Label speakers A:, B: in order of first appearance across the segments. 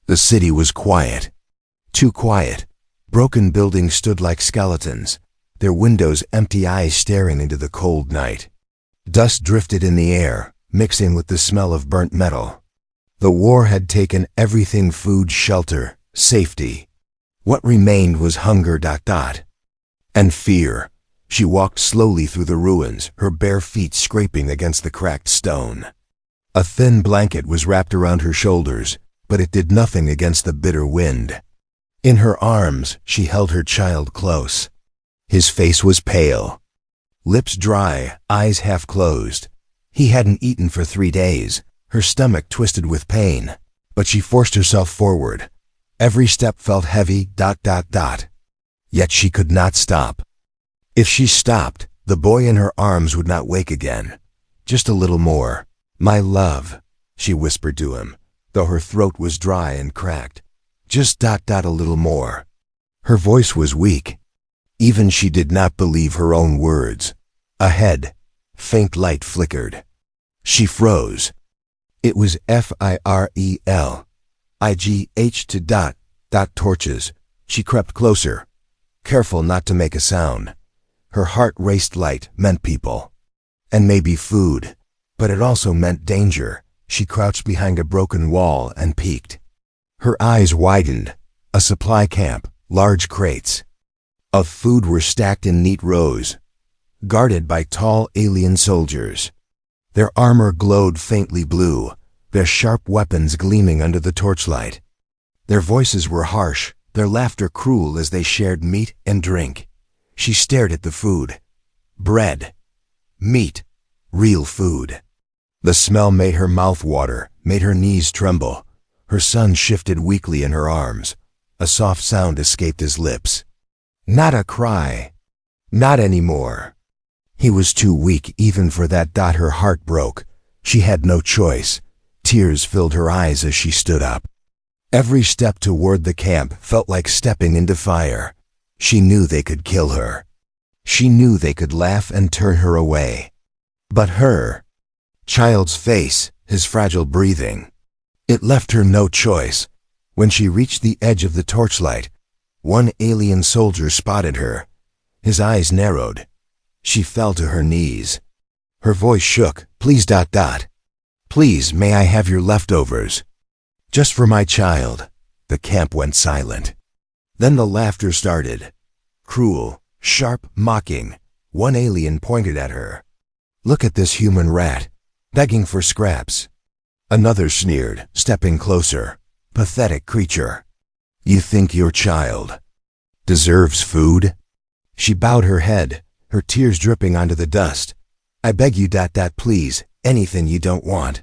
A: The city was quiet. Too quiet. Broken buildings stood like skeletons, their windows empty eyes staring into the cold night. Dust drifted in the air, mixing with the smell of burnt metal. The war had taken everything: food, shelter, safety. What remained was hunger. And fear. She walked slowly through the ruins, her bare feet scraping against the cracked stone. A thin blanket was wrapped around her shoulders, but it did nothing against the bitter wind. In her arms, she held her child close. His face was pale. Lips dry, eyes half closed. He hadn't eaten for 3 days, her stomach twisted with pain, but she forced herself forward. Every step felt heavy. Yet she could not stop. If she stopped, the boy in her arms would not wake again. Just a little more. "My love," she whispered to him, though her throat was dry and cracked. Just a little more. Her voice was weak. Even she did not believe her own words. Ahead, faint light flickered. She froze. It was FIRELIGH torches. She crept closer, careful not to make a sound. Her heart raced. Light meant people. And maybe food. But it also meant danger. She crouched behind a broken wall and peeked. Her eyes widened. A supply camp, large crates of food were stacked in neat rows, guarded by tall alien soldiers. Their armor glowed faintly blue, their sharp weapons gleaming under the torchlight. Their voices were harsh, their laughter cruel as they shared meat and drink. She stared at the food. Bread. Meat. Real food. The smell made her mouth water, made her knees tremble. Her son shifted weakly in her arms. A soft sound escaped his lips. Not a cry. Not anymore. He was too weak even for that. Her heart broke. She had no choice. Tears filled her eyes as she stood up. Every step toward the camp felt like stepping into fire. She knew they could kill her. She knew they could laugh and turn her away. But her child's face, his fragile breathing, it left her no choice. When she reached the edge of the torchlight, one alien soldier spotted her. His eyes narrowed. She fell to her knees. Her voice shook. Please. Please, may I have your leftovers? Just for my child. The camp went silent. Then the laughter started. Cruel, sharp, mocking. One alien pointed at her. Look at this human rat, begging for scraps. Another sneered, stepping closer. Pathetic creature. You think your child deserves food? She bowed her head, her tears dripping onto the dust. I beg you. Please, anything you don't want.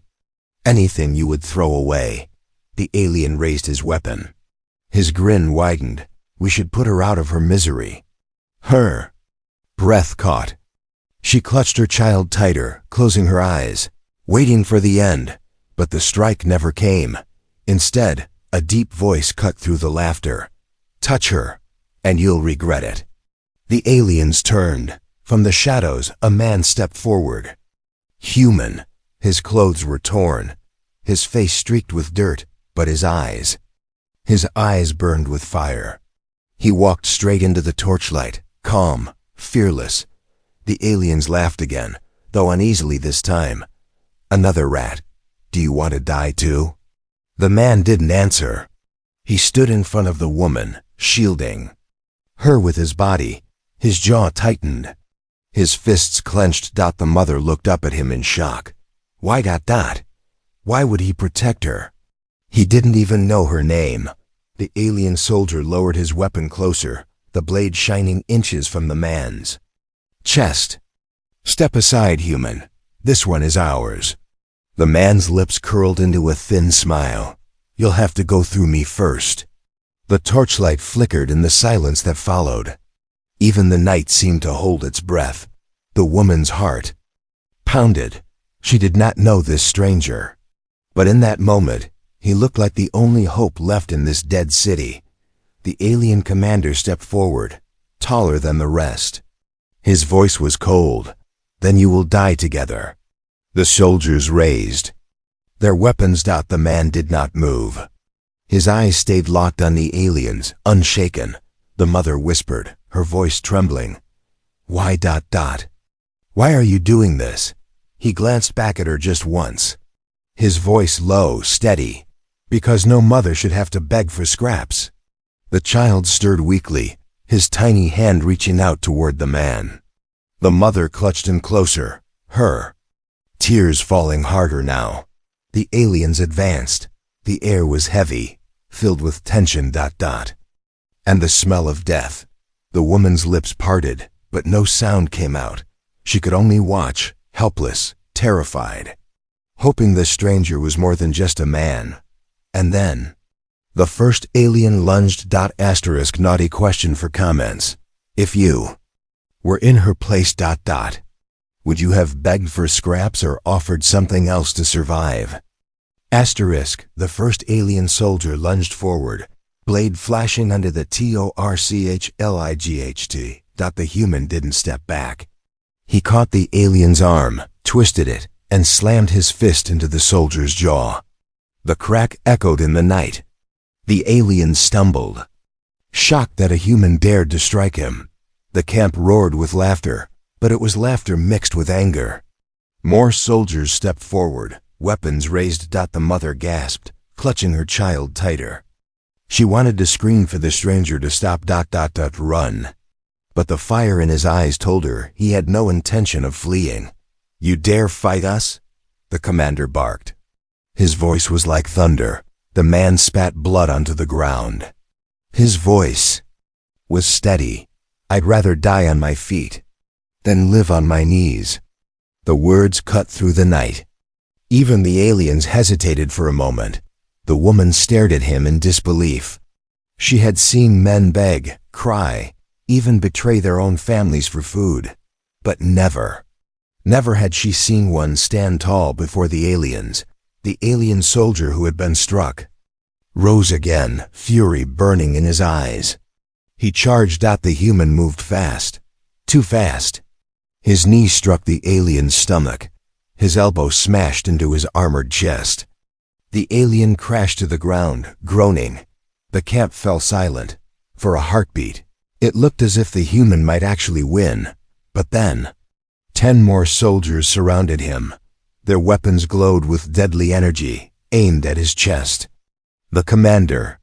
A: Anything you would throw away. The alien raised his weapon. His grin widened. We should put her out of her misery. Her breath caught. She clutched her child tighter, closing her eyes, waiting for the end. But the strike never came. Instead, a deep voice cut through the laughter. Touch her, and you'll regret it. The aliens turned. From the shadows, a man stepped forward. Human. His clothes were torn. His face streaked with dirt, but his eyes burned with fire. He walked straight into the torchlight, calm, fearless. The aliens laughed again, though uneasily this time. Another rat. Do you want to die too? The man didn't answer. He stood in front of the woman, shielding her with his body. His jaw tightened. His fists clenched. The mother looked up at him in shock. Why? Why would he protect her? He didn't even know her name. The alien soldier lowered his weapon closer, the blade shining inches from the man's chest. Step aside, human. This one is ours. The man's lips curled into a thin smile. You'll have to go through me first. The torchlight flickered in the silence that followed. Even the night seemed to hold its breath. The woman's heart pounded. She did not know this stranger. But in that moment, he looked like the only hope left in this dead city. The alien commander stepped forward, taller than the rest. His voice was cold. Then you will die together. The soldiers raised their weapons. The man did not move. His eyes stayed locked on the aliens, unshaken. The mother whispered, her voice trembling. Why? Why are you doing this? He glanced back at her just once. His voice low, steady. Because no mother should have to beg for scraps. The child stirred weakly, his tiny hand reaching out toward the man. The mother clutched him closer, her tears falling harder now. The aliens advanced. The air was heavy, filled with tension. And the smell of death. The woman's lips parted, but no sound came out. She could only watch, helpless, terrified, hoping the stranger was more than just a man. And then, the first alien lunged. Naughty question for comments. If you were in her place. Would you have begged for scraps or offered something else to survive? The first alien soldier lunged forward, blade flashing under the torchlight. The human didn't step back. He caught the alien's arm, twisted it, and slammed his fist into the soldier's jaw. The crack echoed in the night. The alien stumbled, shocked that a human dared to strike him. The camp roared with laughter, but it was laughter mixed with anger. More soldiers stepped forward, weapons raised. The mother gasped, clutching her child tighter. She wanted to scream for the stranger to stop. Run. But the fire in his eyes told her he had no intention of fleeing. You dare fight us? The commander barked. His voice was like thunder. The man spat blood onto the ground. His voice was steady. I'd rather die on my feet than live on my knees. The words cut through the night. Even the aliens hesitated for a moment. The woman stared at him in disbelief. She had seen men beg, cry, even betray their own families for food. But never had she seen one stand tall before the aliens. The alien soldier who had been struck rose again, fury burning in his eyes. He charged. The human moved fast. Too fast. His knee struck the alien's stomach. His elbow smashed into his armored chest. The alien crashed to the ground, groaning. The camp fell silent. For a heartbeat, it looked as if the human might actually win. But then, 10 more soldiers surrounded him. Their weapons glowed with deadly energy, aimed at his chest. The commander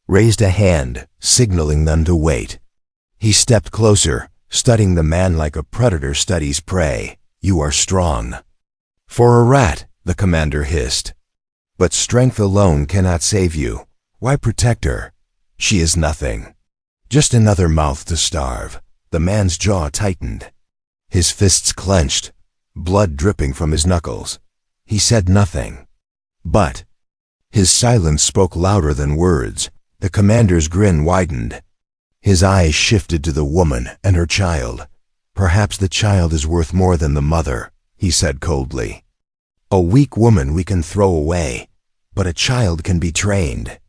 A: raised a hand, signaling them to wait. He stepped closer, studying the man like a predator studies prey. You are strong. For a rat, the commander hissed. But strength alone cannot save you. Why protect her? She is nothing. Just another mouth to starve. The man's jaw tightened. His fists clenched, blood dripping from his knuckles. He said nothing. But his silence spoke louder than words. The commander's grin widened. His eyes shifted to the woman and her child. Perhaps the child is worth more than the mother, he said coldly. A weak woman we can throw away, but a child can be trained.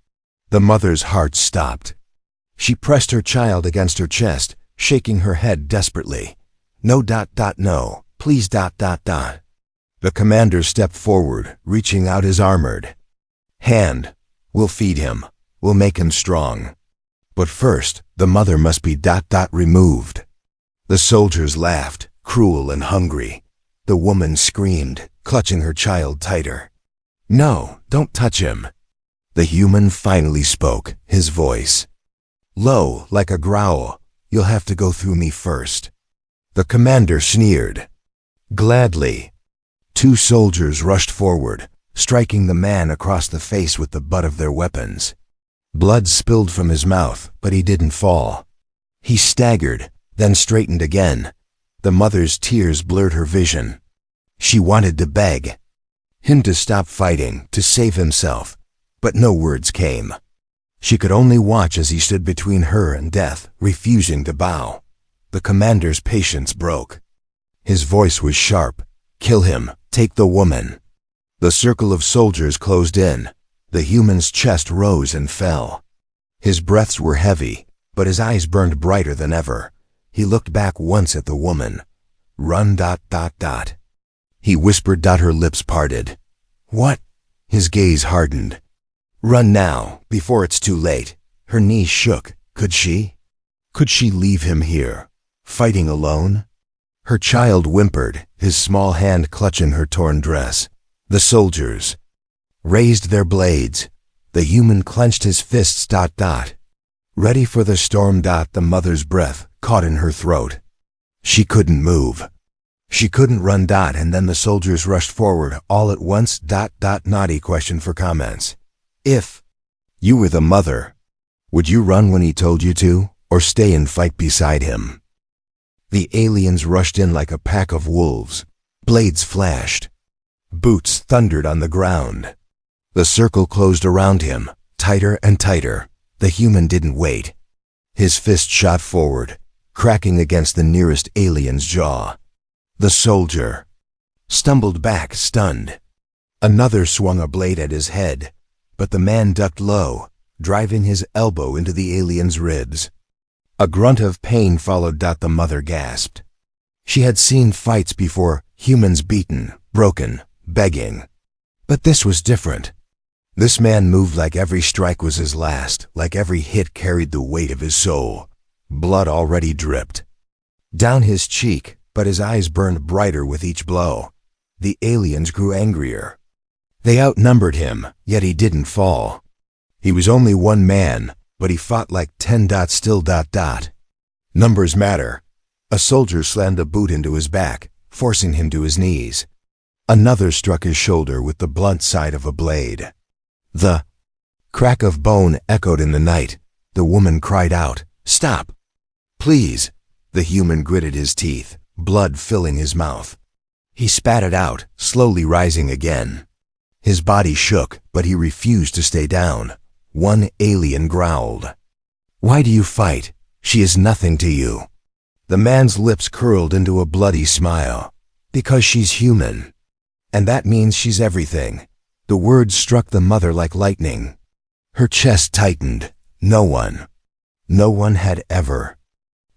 A: The mother's heart stopped. She pressed her child against her chest, shaking her head desperately. No. No, please. The commander stepped forward, reaching out his armored hand. We'll feed him. We'll make him strong. But first, the mother must be removed. The soldiers laughed, cruel and hungry. The woman screamed, clutching her child tighter. No, don't touch him. The human finally spoke, his voice low, like a growl. You'll have to go through me first. The commander sneered. Gladly. 2 soldiers rushed forward, striking the man across the face with the butt of their weapons. Blood spilled from his mouth, but he didn't fall. He staggered, then straightened again. The mother's tears blurred her vision. She wanted to beg him to stop fighting, to save himself, but no words came. She could only watch as he stood between her and death, refusing to bow. The commander's patience broke. His voice was sharp. Kill him. Take the woman. The circle of soldiers closed in. The human's chest rose and fell. His breaths were heavy, but his eyes burned brighter than ever. He looked back once at the woman. Run. He whispered. Her lips parted. What? His gaze hardened. Run now, before it's too late. Her knees shook. Could she? Could she leave him here, fighting alone? Her child whimpered, his small hand clutching her torn dress. The soldiers raised their blades. The human clenched his fists. Ready for the storm. The mother's breath caught in her throat. She couldn't move. She couldn't run. And then the soldiers rushed forward all at once. Naughty question for comments. If you were the mother, would you run when he told you to, or stay and fight beside him? The aliens rushed in like a pack of wolves. Blades flashed. Boots thundered on the ground. The circle closed around him, tighter and tighter. The human didn't wait. His fist shot forward, cracking against the nearest alien's jaw. The soldier stumbled back, stunned. Another swung a blade at his head, but the man ducked low, driving his elbow into the alien's ribs. A grunt of pain followed. The mother gasped. She had seen fights before, humans beaten, broken, begging. But this was different. This man moved like every strike was his last, like every hit carried the weight of his soul. Blood already dripped down his cheek, but his eyes burned brighter with each blow. The aliens grew angrier. They outnumbered him, yet he didn't fall. He was only one man, but he fought like 10. Still. Numbers matter. A soldier slammed a boot into his back, forcing him to his knees. Another struck his shoulder with the blunt side of a blade. The crack of bone echoed in the night. The woman cried out, "Stop! Please!" The human gritted his teeth, blood filling his mouth. He spat it out, slowly rising again. His body shook, but he refused to stay down. One alien growled, "Why do you fight? She is nothing to you." The man's lips curled into a bloody smile. "Because she's human. And that means she's everything." The words struck the mother like lightning. Her chest tightened. No one had ever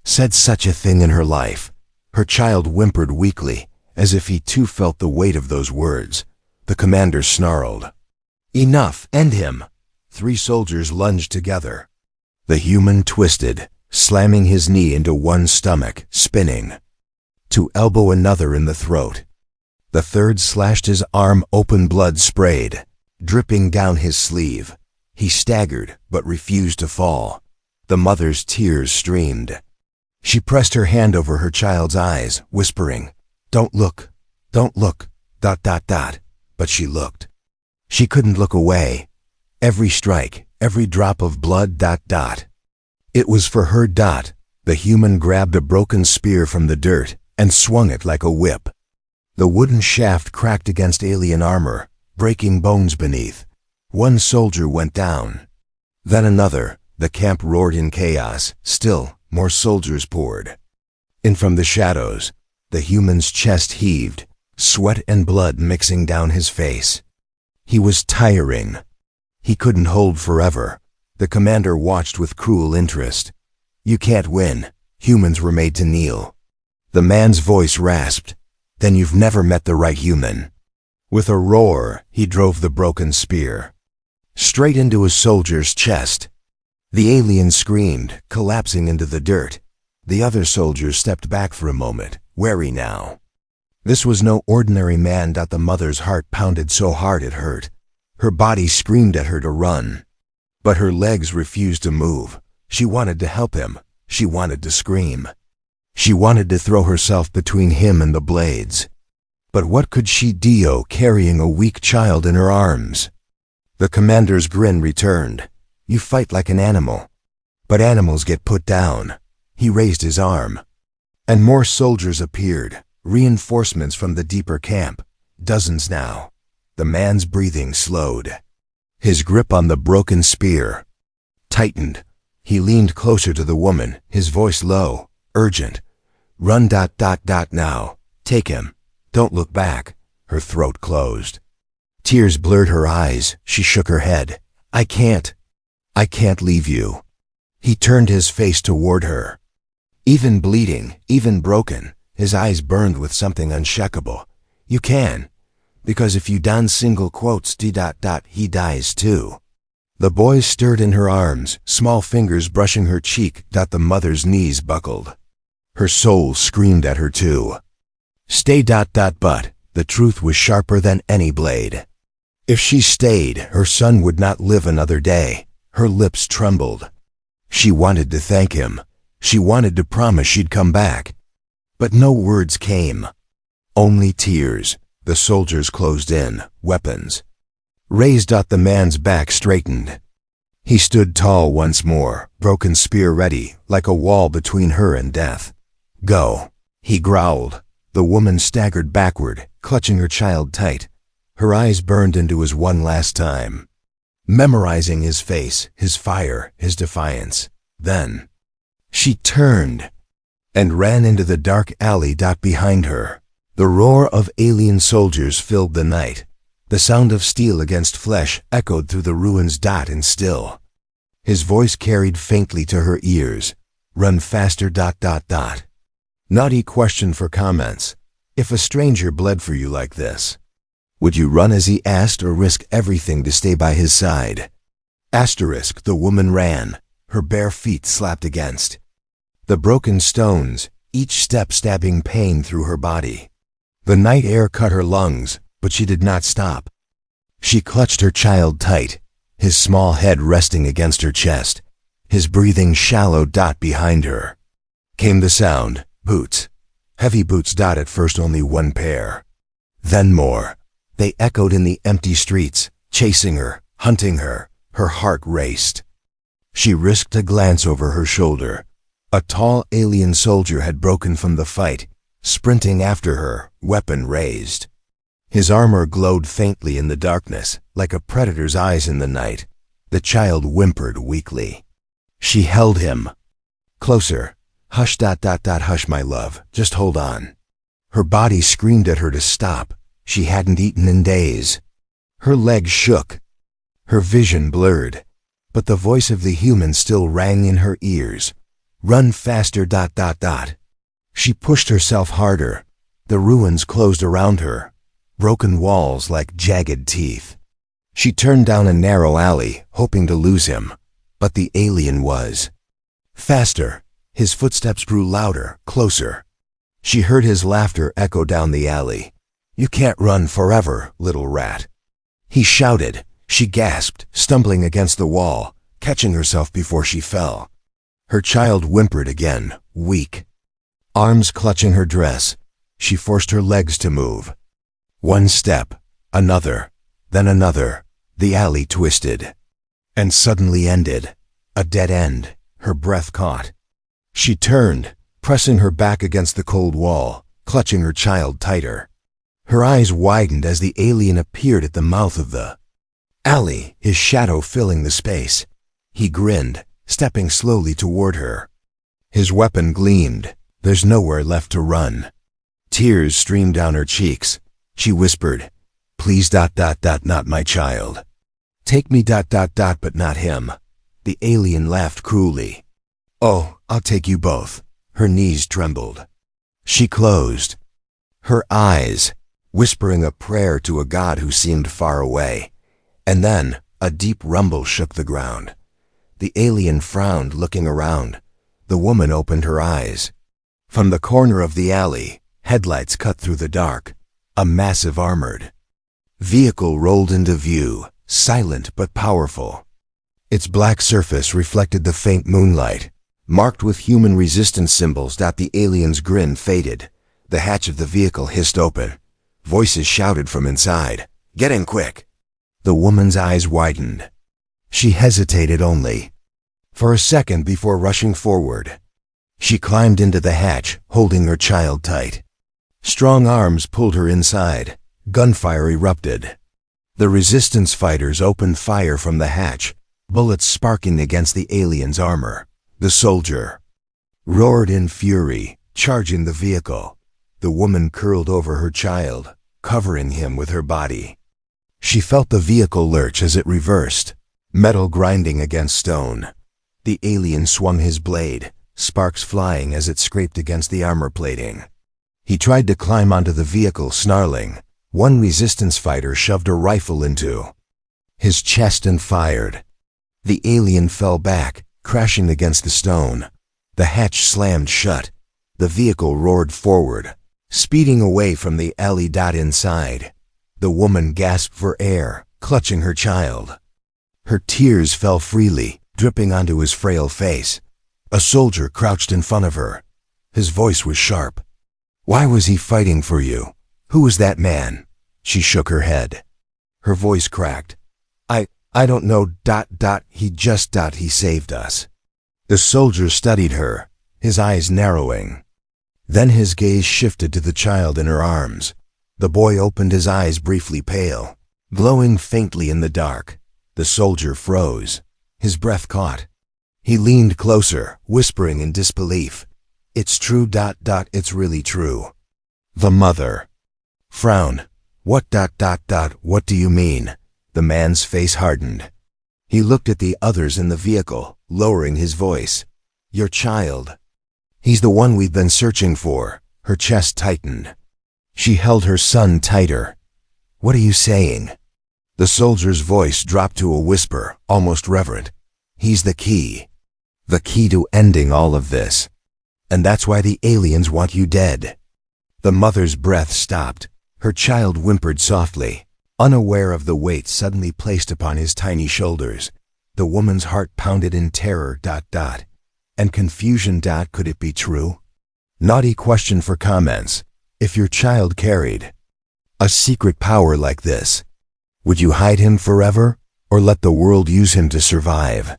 A: said such a thing in her life. Her child whimpered weakly, as if he too felt the weight of those words. The commander snarled, "Enough! End him!" 3 soldiers lunged together. The human twisted, slamming his knee into one stomach, spinning, to elbow another in the throat. The third slashed his arm open, blood sprayed, dripping down his sleeve. He staggered, but refused to fall. The mother's tears streamed. She pressed her hand over her child's eyes, whispering, "Don't look, don't look, ... But she looked. She couldn't look away. Every strike, every drop of blood ... It was for her. The human grabbed a broken spear from the dirt and swung it like a whip. The wooden shaft cracked against alien armor, breaking bones beneath. One soldier went down. Then another. The camp roared in chaos. Still, more soldiers poured in from the shadows. The human's chest heaved, sweat and blood mixing down his face. He was tiring. He couldn't hold forever. The commander watched with cruel interest. "You can't win. Humans were made to kneel." The man's voice rasped. "Then you've never met the right human." With a roar, he drove the broken spear straight into a soldier's chest. The alien screamed, collapsing into the dirt. The other soldiers stepped back for a moment, wary now. This was no ordinary man. The mother's heart pounded so hard it hurt. Her body screamed at her to run, but her legs refused to move. She wanted to help him. She wanted to scream. She wanted to throw herself between him and the blades. But what could she do carrying a weak child in her arms? The commander's grin returned. "You fight like an animal. But animals get put down." He raised his arm, and more soldiers appeared, reinforcements from the deeper camp. Dozens now. The man's breathing slowed. His grip on the broken spear tightened. He leaned closer to the woman, his voice low, urgent. "Run ... now. Take him. Don't look back." Her throat closed. Tears blurred her eyes. She shook her head. I can't leave you." He turned his face toward her. Even bleeding, even broken, his eyes burned with something unshakable. "You can. Because if you down ... he dies too." The boy stirred in her arms, small fingers brushing her cheek. The mother's knees buckled. Her soul screamed at her too. Stay. But the truth was sharper than any blade. If she stayed, her son would not live another day. Her lips trembled. She wanted to thank him. She wanted to promise she'd come back. But no words came. Only tears. The soldiers closed in, weapons raised. The man's back straightened. He stood tall once more, broken spear ready, like a wall between her and death. Go, he growled. The woman staggered backward, clutching her child tight. Her eyes burned into his one last time, memorizing his face, his fire, his defiance. Then she turned and ran into the dark alley. Behind her, the roar of alien soldiers filled the night. The sound of steel against flesh echoed through the ruins. And still, his voice carried faintly to her ears. Run faster. Naughty question for comments. If a stranger bled for you like this, would you run as he asked or risk everything to stay by his side? Asterisk. The woman ran, her bare feet slapped against the broken stones, each step stabbing pain through her body. The night air cut her lungs, but she did not stop. She clutched her child tight, his small head resting against her chest, his breathing shallow. Behind her came the sound. Boots. Heavy boots. At first only one pair. Then more. They echoed in the empty streets, chasing her, hunting her. Her heart raced. She risked a glance over her shoulder. A tall alien soldier had broken from the fight, sprinting after her, weapon raised. His armor glowed faintly in the darkness, like a predator's eyes in the night. The child whimpered weakly. She held him. Closer. Hush. Hush, my love. Just hold on. Her body screamed at her to stop. She hadn't eaten in days. Her legs shook. Her vision blurred. But the voice of the human still rang in her ears. Run faster. She pushed herself harder. The ruins closed around her, broken walls like jagged teeth. She turned down a narrow alley, hoping to lose him. But the alien was faster. His footsteps grew louder, closer. She heard his laughter echo down the alley. You can't run forever, little rat. He shouted. She gasped, stumbling against the wall, catching herself before she fell. Her child whimpered again, weak. Arms clutching her dress, she forced her legs to move. One step, another, then another. The alley twisted and suddenly ended. A dead end, her breath caught. She turned, pressing her back against the cold wall, clutching her child tighter. Her eyes widened as the alien appeared at the mouth of the alley, his shadow filling the space. He grinned, stepping slowly toward her. His weapon gleamed. There's nowhere left to run. Tears streamed down her cheeks. She whispered, Please. Not my child. Take me. But not him. The alien laughed cruelly. Oh, I'll take you both. Her knees trembled. She closed her eyes, whispering a prayer to a god who seemed far away. And then a deep rumble shook the ground. The alien frowned, looking around. The woman opened her eyes. From the corner of the alley, headlights cut through the dark. A massive armored vehicle rolled into view, silent but powerful. Its black surface reflected the faint moonlight, marked with human resistance symbols. The alien's grin faded. The hatch of the vehicle hissed open. Voices shouted from inside, Get in quick! The woman's eyes widened. She hesitated only for a second before rushing forward. She climbed into the hatch, holding her child tight. Strong arms pulled her inside. Gunfire erupted. The resistance fighters opened fire from the hatch, bullets sparking against the alien's armor. The soldier roared in fury, charging the vehicle. The woman curled over her child, covering him with her body. She felt the vehicle lurch as it reversed, metal grinding against stone. The alien swung his blade, sparks flying as it scraped against the armor plating. He tried to climb onto the vehicle, snarling. One resistance fighter shoved a rifle into his chest and fired. The alien fell back, crashing against the stone. The hatch slammed shut. The vehicle roared forward, speeding away from the alley. Inside, the woman gasped for air, clutching her child. Her tears fell freely, dripping onto his frail face. A soldier crouched in front of her. His voice was sharp. "Why was he fighting for you? Who was that man?" She shook her head. Her voice cracked. I don't know. He saved us." The soldier studied her, his eyes narrowing. Then his gaze shifted to the child in her arms. The boy opened his eyes briefly, pale, glowing faintly in the dark. The soldier froze. His breath caught. He leaned closer, whispering in disbelief. "It's true. It's really true." The mother frowned. What? What do you mean?" The man's face hardened. He looked at the others in the vehicle, lowering his voice. "Your child. He's the one we've been searching for." Her chest tightened. She held her son tighter. "What are you saying?" The soldier's voice dropped to a whisper, almost reverent. "He's the key. The key to ending all of this. And that's why the aliens want you dead." The mother's breath stopped. Her child whimpered softly, unaware of the weight suddenly placed upon his tiny shoulders. The woman's heart pounded in terror. And confusion. Could it be true? Naughty question for comments. If your child carried a secret power like this, would you hide him forever, or let the world use him to survive?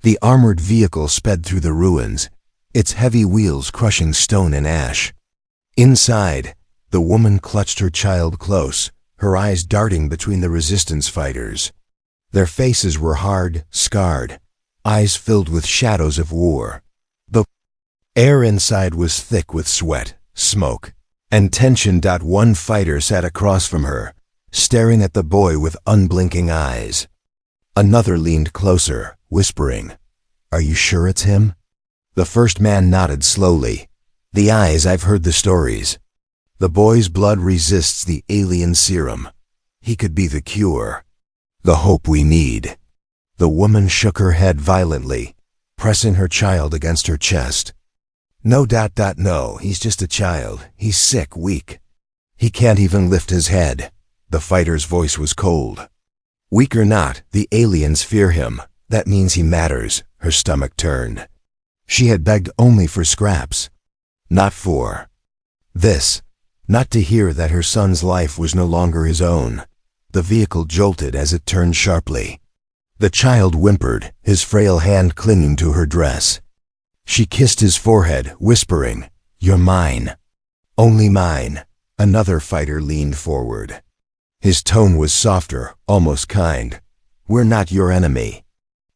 A: The armored vehicle sped through the ruins, its heavy wheels crushing stone and ash. Inside, the woman clutched her child close, her eyes darting between the resistance fighters. Their faces were hard, scarred, eyes filled with shadows of war. The air inside was thick with sweat, smoke, and tension. One fighter sat across from her, staring at the boy with unblinking eyes. Another leaned closer, whispering, "Are you sure it's him?" The first man nodded slowly. "The eyes, I've heard the stories. The boy's blood resists the alien serum. He could be the cure. The hope we need." The woman shook her head violently, pressing her child against her chest. "No. No, he's just a child. He's sick, weak. He can't even lift his head." The fighter's voice was cold. "Weak or not, the aliens fear him. That means he matters." Her stomach turned. She had begged only for scraps. Not for this. Not to hear that her son's life was no longer his own. The vehicle jolted as it turned sharply. The child whimpered, his frail hand clinging to her dress. She kissed his forehead, whispering, "You're mine. Only mine." Another fighter leaned forward. His tone was softer, almost kind. "We're not your enemy.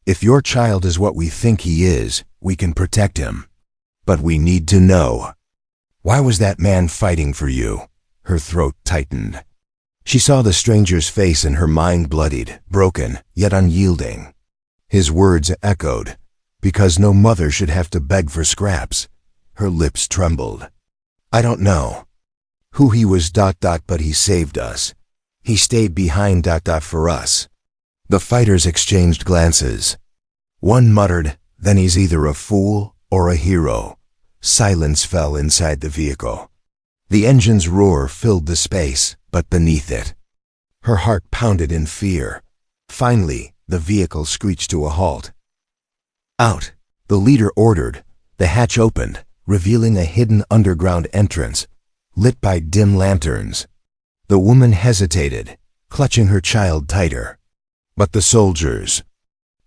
A: If your child is what we think he is, we can protect him. But we need to know. Why was that man fighting for you?" Her throat tightened. She saw the stranger's face and her mind bloodied, broken, yet unyielding. His words echoed, "Because no mother should have to beg for scraps." Her lips trembled. "I don't know who he was. But he saved us. He stayed behind. For us." The fighters exchanged glances. One muttered, "Then he's either a fool or a hero." Silence fell inside the vehicle. The engine's roar filled the space, but beneath it, her heart pounded in fear. Finally, the vehicle screeched to a halt. "Out," the leader ordered. The hatch opened, revealing a hidden underground entrance, lit by dim lanterns. The woman hesitated, clutching her child tighter. But the soldiers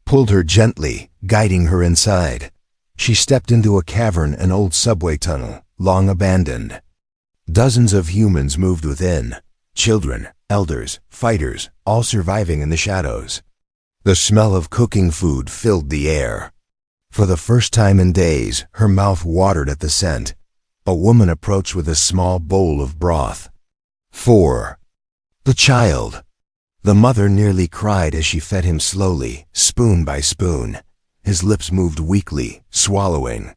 A: pulled her gently, guiding her inside. She stepped into a cavern, an old subway tunnel, long abandoned. Dozens of humans moved within, children, elders, fighters, all surviving in the shadows. The smell of cooking food filled the air. For the first time in days, her mouth watered at the scent. A woman approached with a small bowl of broth. "For the child." The mother nearly cried as she fed him slowly, spoon by spoon. His lips moved weakly, swallowing.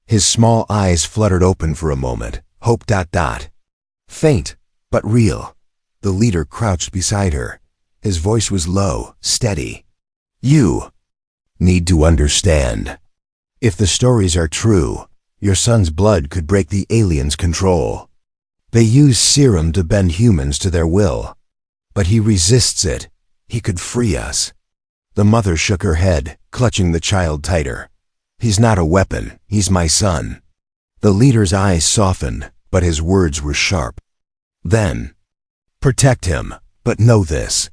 A: His small eyes fluttered open for a moment. Hope. Faint, but real. The leader crouched beside her. His voice was low, steady. "You." Need to understand. If the stories are true, your son's blood could break the aliens' control. They use serum to bend humans to their will. But he resists it. He could free us. The mother shook her head, clutching the child tighter. He's not a weapon, he's my son. The leader's eyes softened, but his words were sharp. Then, protect him, but know this.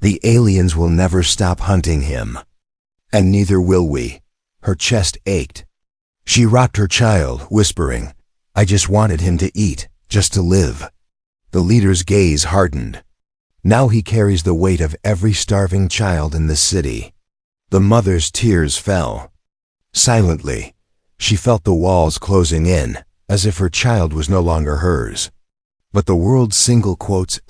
A: The aliens will never stop hunting him. And neither will we. Her chest ached. She rocked her child, whispering, I just wanted him to eat, just to live. The leader's gaze hardened. Now he carries the weight of every starving child in the city. The mother's tears fell. Silently, she felt the walls closing in, as if her child was no longer hers. But the world's single quotes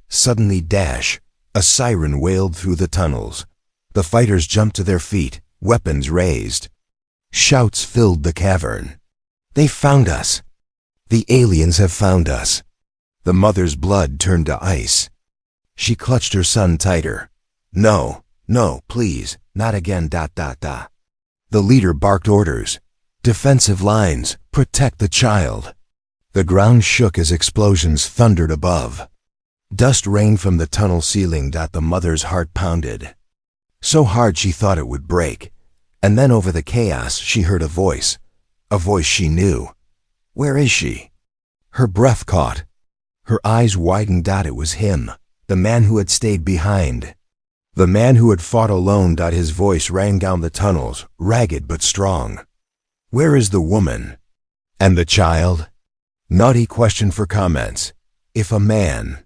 A: suddenly dash. A siren wailed through the tunnels. The fighters jumped to their feet, weapons raised. Shouts filled the cavern. They found us. The aliens have found us. The mother's blood turned to ice. She clutched her son tighter. No, no, please, not again. The leader barked orders. Defensive lines, protect the child. The ground shook as explosions thundered above. Dust rained from the tunnel ceiling. The mother's heart pounded. So hard she thought it would break. And then over the chaos she heard a voice she knew. Where is she? Her breath caught. Her eyes widened. It was him, the man who had stayed behind. The man who had fought alone. His voice rang down the tunnels, ragged but strong. Where is the woman? And the child? Naughty question for comments. If a man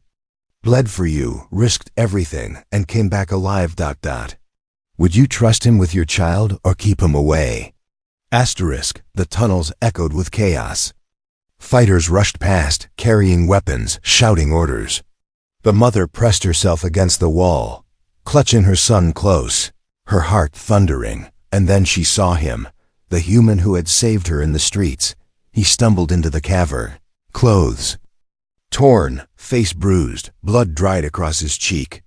A: bled for you, risked everything, and came back alive, would you trust him with your child or keep him away? Asterisk, the tunnels echoed with chaos. Fighters rushed past, carrying weapons, shouting orders. The mother pressed herself against the wall, clutching her son close, her heart thundering, and then she saw him, the human who had saved her in the streets. He stumbled into the cavern, clothes torn, face bruised, blood dried across his cheek.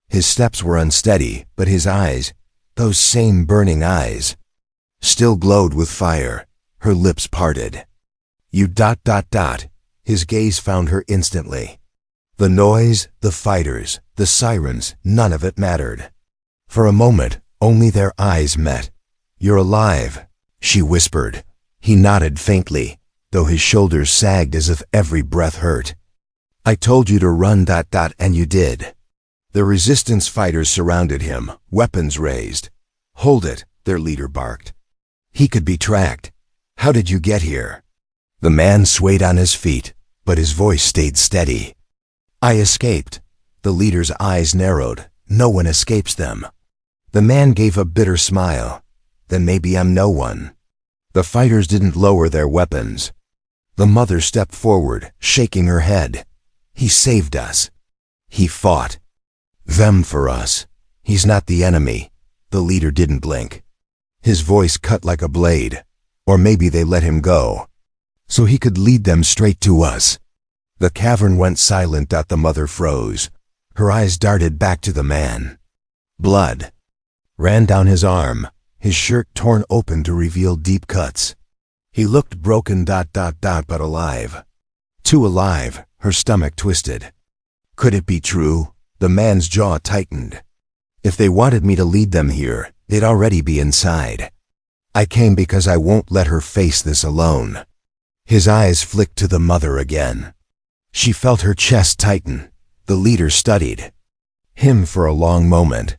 A: His steps were unsteady, but his eyes, those same burning eyes, still glowed with fire. Her lips parted. You ... His gaze found her instantly. The noise, the fighters, the sirens, none of it mattered. For a moment, only their eyes met. You're alive, she whispered. He nodded faintly, though his shoulders sagged as if every breath hurt. I told you to run ... and you did. The resistance fighters surrounded him, weapons raised. Hold it, their leader barked. He could be tracked. How did you get here? The man swayed on his feet, but his voice stayed steady. I escaped. The leader's eyes narrowed. No one escapes them. The man gave a bitter smile. Then maybe I'm no one. The fighters didn't lower their weapons. The mother stepped forward, shaking her head. He saved us. He fought. Them for us. He's not the enemy. The leader didn't blink. His voice cut like a blade. Or maybe they let him go, so he could lead them straight to us. The cavern went silent. The mother froze. Her eyes darted back to the man. Blood ran down his arm, his shirt torn open to reveal deep cuts. He looked broken ... but alive. Too alive, her stomach twisted. Could it be true? The man's jaw tightened. If they wanted me to lead them here, they'd already be inside. I came because I won't let her face this alone. His eyes flicked to the mother again. She felt her chest tighten. The leader studied him for a long moment.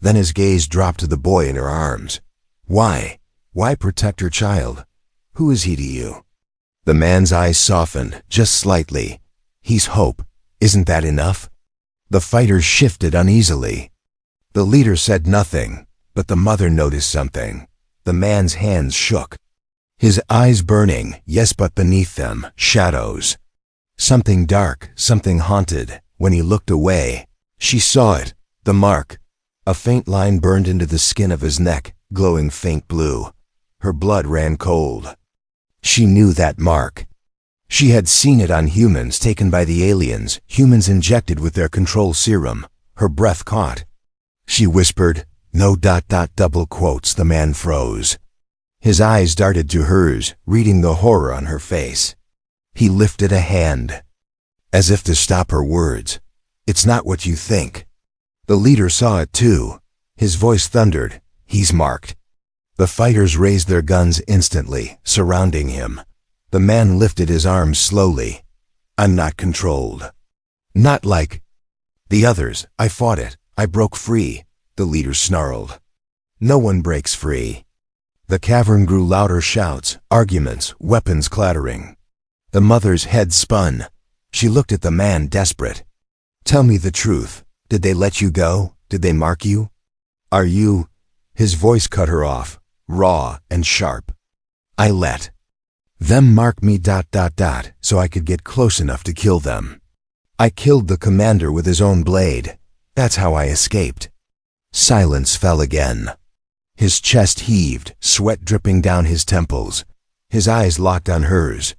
A: Then his gaze dropped to the boy in her arms. Why? Why protect her child? Who is he to you? The man's eyes softened, just slightly. He's hope. Isn't that enough? The fighters shifted uneasily. The leader said nothing, but the mother noticed something. The man's hands shook. His eyes burning, yes, but beneath them, shadows. Something dark, something haunted. When he looked away, she saw it, the mark. A faint line burned into the skin of his neck, glowing faint blue. Her blood ran cold. She knew that mark. She had seen it on humans taken by the aliens, humans injected with their control serum. Her breath caught. She whispered, No. Double quotes. The man froze. His eyes darted to hers, reading the horror on her face. He lifted a hand, as if to stop her words. It's not what you think. The leader saw it too. His voice thundered. He's marked. The fighters raised their guns instantly, surrounding him. The man lifted his arms slowly. I'm not controlled. Not like the others. I fought it. I broke free, the leader snarled. No one breaks free. The cavern grew louder shouts, arguments, weapons clattering. The mother's head spun. She looked at the man, desperate. Tell me the truth. Did they let you go? Did they mark you? Are you? His voice cut her off, raw and sharp. I let them mark me. So I could get close enough to kill them. I killed the commander with his own blade. That's how I escaped. Silence fell again. His chest heaved, sweat dripping down his temples. His eyes locked on hers.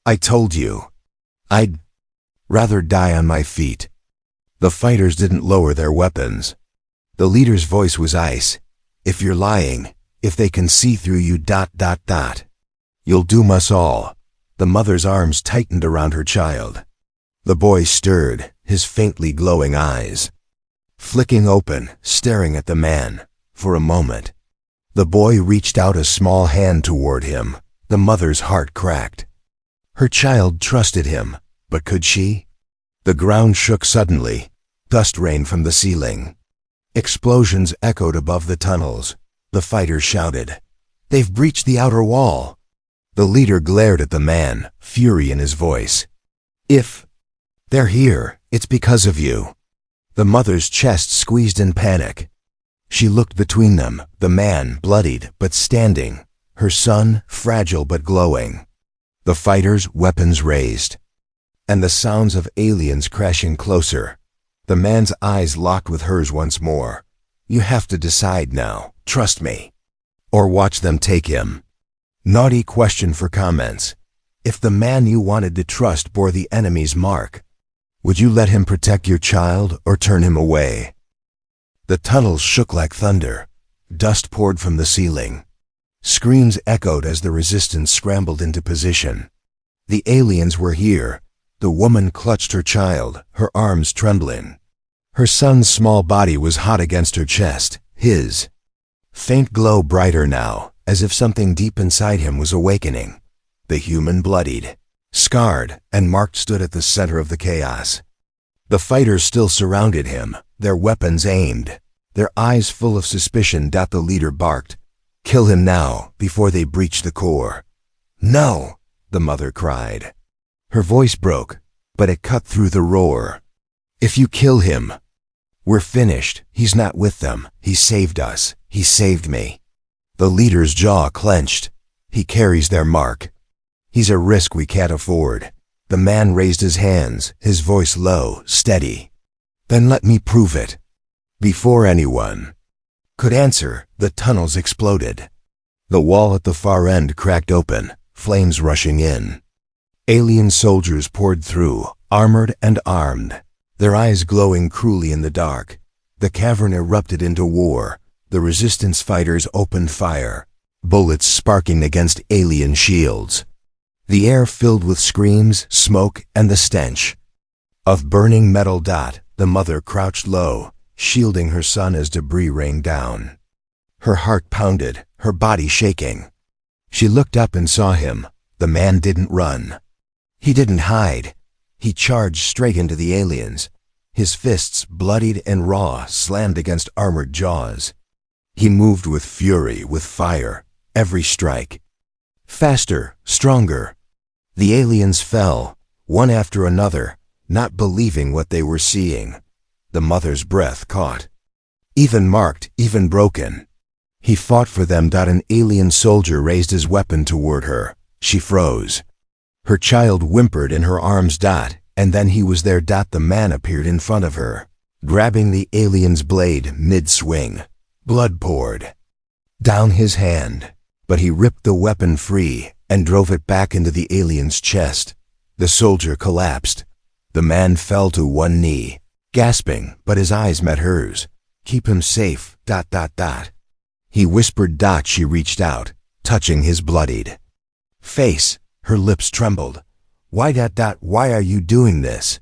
A: I told you. I'd rather die on my feet. The fighters didn't lower their weapons. The leader's voice was ice. If you're lying, if they can see through you. You'll doom us all. The mother's arms tightened around her child. The boy stirred, his faintly glowing eyes flicking open, staring at the man. For a moment, the boy reached out a small hand toward him. The mother's heart cracked. Her child trusted him, but could she? The ground shook suddenly. Dust rained from the ceiling. Explosions echoed above the tunnels. The fighters shouted, "They've breached the outer wall." The leader glared at the man, fury in his voice. "If they're here, it's because of you." The mother's chest squeezed in panic. She looked between them, the man bloodied but standing, her son fragile but glowing. The fighters' weapons raised, and the sounds of aliens crashing closer. The man's eyes locked with hers once more. You have to decide now, trust me, or watch them take him. Naughty question for comments. If the man you wanted to trust bore the enemy's mark, would you let him protect your child or turn him away? The tunnels shook like thunder. Dust poured from the ceiling. Screams echoed as the resistance scrambled into position. The aliens were here. The woman clutched her child, her arms trembling. Her son's small body was hot against her chest, his faint glow brighter now, as if something deep inside him was awakening. The human bloodied, scarred, and marked stood at the center of the chaos. The fighters still surrounded him, their weapons aimed, their eyes full of suspicion. The leader barked, "Kill him now, before they breach the core." "No," the mother cried. Her voice broke, but it cut through the roar. "If you kill him, we're finished. He's not with them. He saved us. He saved me." The leader's jaw clenched. He carries their mark. He's a risk we can't afford. The man raised his hands, his voice low, steady. "Then let me prove it." Before anyone could answer, the tunnels exploded. The wall at the far end cracked open, flames rushing in. Alien soldiers poured through, armored and armed, their eyes glowing cruelly in the dark. The cavern erupted into war. The resistance fighters opened fire, bullets sparking against alien shields. The air filled with screams, smoke, and the stench of burning metal. The mother crouched low, shielding her son as debris rained down. Her heart pounded, her body shaking. She looked up and saw him. The man didn't run. He didn't hide. He charged straight into the aliens. His fists, bloodied and raw, slammed against armored jaws. He moved with fury, with fire, every strike. Faster, stronger. The aliens fell, one after another, not believing what they were seeing. The mother's breath caught. Even marked, even broken. He fought for them. An alien soldier raised his weapon toward her. She froze. Her child whimpered in her arms. And then he was there. The man appeared in front of her, grabbing the alien's blade mid-swing. Blood poured down his hand, but he ripped the weapon free and drove it back into the alien's chest. The soldier collapsed. The man fell to one knee, gasping, but his eyes met hers. Keep him safe, ... He whispered. She reached out, touching his bloodied face. Her lips trembled. Why ... Why are you doing this?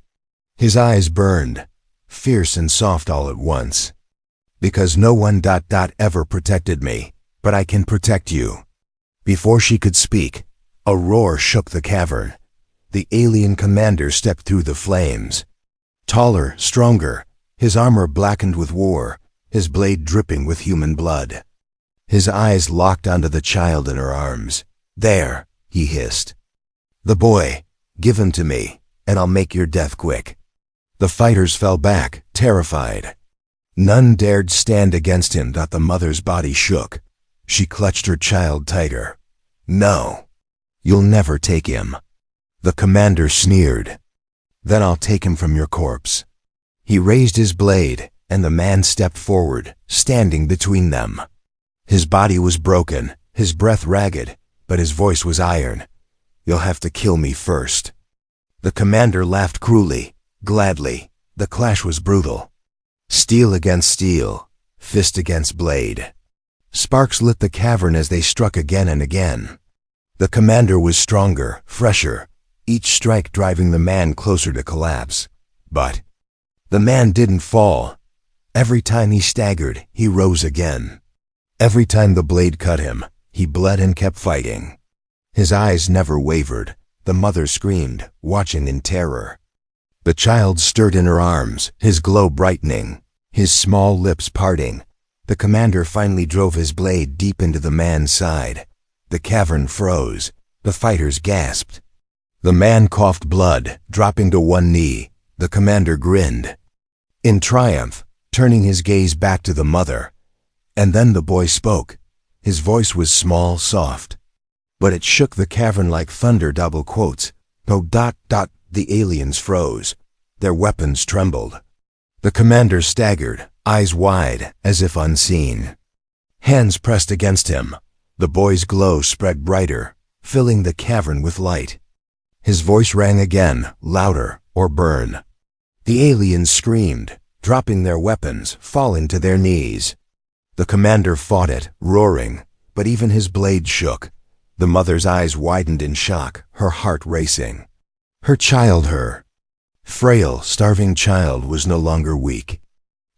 A: His eyes burned, fierce and soft all at once. Because no one ... ever protected me, but I can protect you. Before she could speak, a roar shook the cavern. The alien commander stepped through the flames. Taller, stronger, his armor blackened with war, his blade dripping with human blood. His eyes locked onto the child in her arms. There, he hissed. The boy, give him to me, and I'll make your death quick. The fighters fell back, terrified. None dared stand against him. The mother's body shook. She clutched her child tighter. No, you'll never take him. The commander sneered. Then I'll take him from your corpse. He raised his blade, and the man stepped forward, standing between them. His body was broken, his breath ragged, but his voice was iron. You'll have to kill me first. The commander laughed cruelly, gladly. The clash was brutal. Steel against steel, fist against blade. Sparks lit the cavern as they struck again and again. The commander was stronger, fresher, each strike driving the man closer to collapse. But the man didn't fall. Every time he staggered, he rose again. Every time the blade cut him, he bled and kept fighting. His eyes never wavered. The mother screamed, watching in terror. The child stirred in her arms, his glow brightening, his small lips parting. The commander finally drove his blade deep into the man's side. The cavern froze. The fighters gasped. The man coughed blood, dropping to one knee. The commander grinned in triumph, turning his gaze back to the mother. And then the boy spoke. His voice was small, soft, but it shook the cavern like thunder. Double quotes. No ... The aliens froze. Their weapons trembled. The commander staggered, eyes wide, as if unseen. Hands pressed against him. The boy's glow spread brighter, filling the cavern with light. His voice rang again, louder, or burn. The aliens screamed, dropping their weapons, falling to their knees. The commander fought it, roaring, but even his blade shook. The mother's eyes widened in shock, her heart racing. Her child, her frail, starving child, was no longer weak.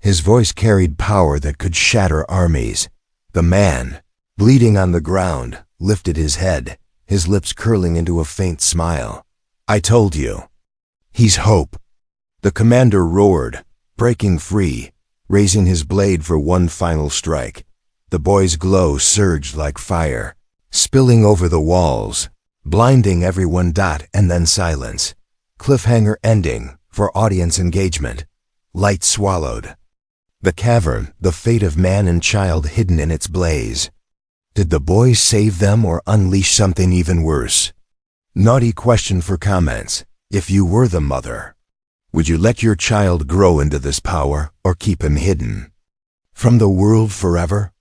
A: His voice carried power that could shatter armies. The man, bleeding on the ground, lifted his head, his lips curling into a faint smile. I told you. He's hope. The commander roared, breaking free, raising his blade for one final strike. The boy's glow surged like fire, spilling over the walls, blinding everyone. And then silence. Cliffhanger ending for audience engagement. Light swallowed. The cavern, the fate of man and child hidden in its blaze. Did the boy save them or unleash something even worse? Naughty question for comments. If you were the mother, would you let your child grow into this power or keep him hidden from the world forever?